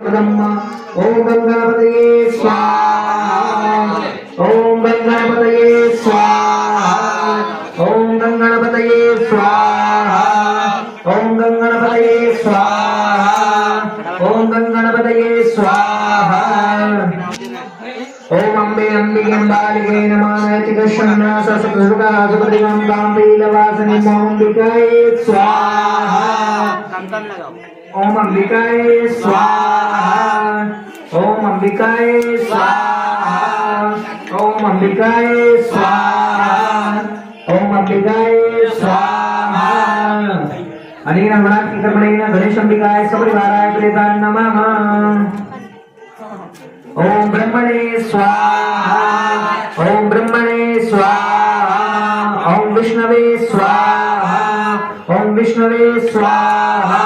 ओम गंगापतये स्वाहा ओम गंगापतये स्वाहा ओम गंगापतये स्वाहा ओम गंगापतये स्वाहा ओम गंगापतये स्वाहा ओम अम्बे अम्बिके अम्बालिके नमः चिकशन्ना ससुका सुप्रतिमं काम्बीलवासनि मोम्बिकाय स्वाहा ओम अंबिकाय स्वाहा ओम अंबिकाय स्वाहा ओम अंबिकाय स्वाहा ओम अंबिकाय स्वाहा अनेन वराक्ति कर्मणेन गणेश अंबिकाय सपरिवाराय प्रेताय नमः ओम ब्रह्मणे स्वाहा ओम ब्रह्मणे स्वाहा ओम विष्णवे स्वाहा ओम विष्णवे स्वाहा